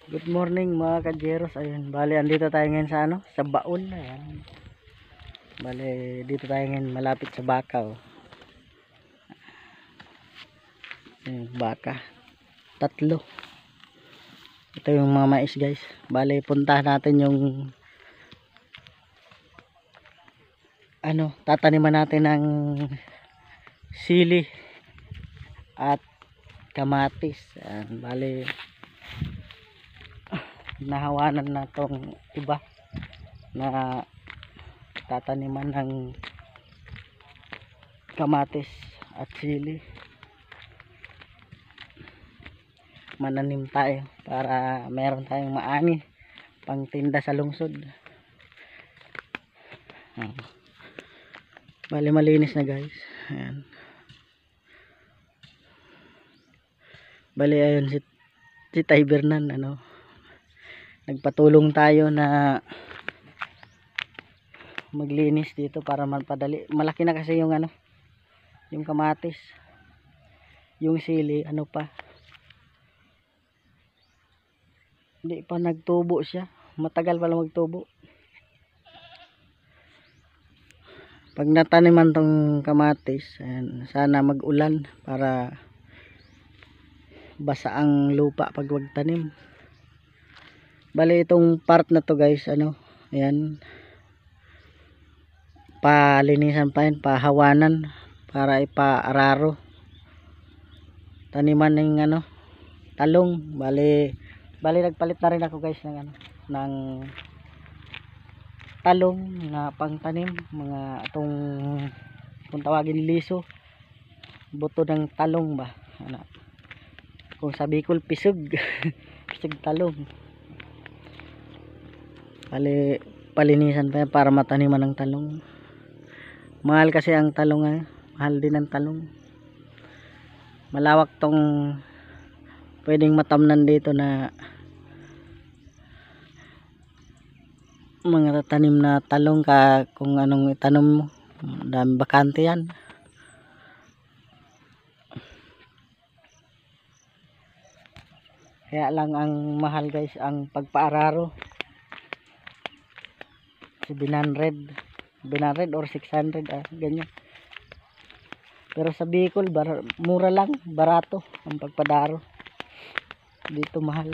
Good morning mga kajeros. Ayun, bali andito tayo ngayon sa sa Baon. Ayan. Bali dito tayo ngayon malapit sa Baka. Ayun, Baka. Tatlo. Ito yung mga mais guys. Bali puntahan natin yung tataniman natin ng sili at kamatis. Ayan, bali nahawanan na tong iba na tataniman ng kamatis at sili. Mananim tayo para meron tayong maani pang tinda sa lungsod. Bali malinis na guys. Ayan. Bali ayun si Tay Bernan, nagpatulong tayo na maglinis dito para magpadali. Malaki na kasi yung yung kamatis, yung sili pa, hindi pa nagtubo siya, matagal pa lang magtubo. Pag nataniman tong kamatis, ayan, sana mag-ulan para basa ang lupa pag wagtanim. Bali itong part na to guys, ayan, palinisan pa yun, pahawanan para ipaararo, taniman ng talong. Bali nagpalit na rin ako guys ng talong na pangtanim, mga itong kung tawagin liso, buto ng talong ba, kung sa Bicol pisug pisug talong. Bali palinisan pa yan para mataniman ng talong. Mahal kasi ang talong, mahal din ang talong. Malawak tong pwedeng matamnan dito na mga tanim na talong, kung anong itanom mo, dami bakante yan. Kaya lang ang mahal guys ang pagpaararo, 700 or 600, ganyan. Pero sa Bicol mura lang, barato ang pagpadaro. Dito mahal.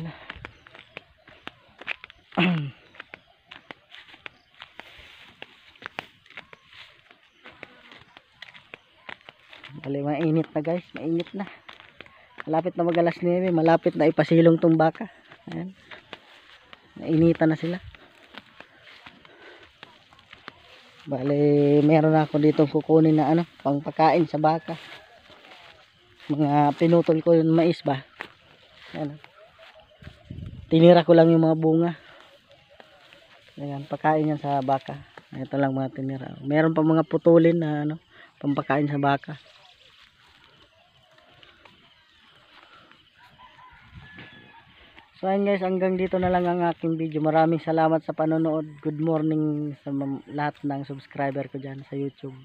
Bali mainit na guys, mainit na. Malapit na mag-alas 9, malapit na ipasilong tong baka. Ayan. Nainitan na sila. Bali meron ako dito kukunin na pangpakain sa baka. Mga pinutol ko yung mais ba. Ayan. Tinira ko lang yung mga bunga. Ayan, pakain yan sa baka. Ito lang mga tinira. Meron pa mga putulin na pampakain sa baka. So ayun guys, hanggang dito na lang ang aking video. Maraming salamat sa panonood. Good morning sa lahat ng subscriber ko dyan sa YouTube.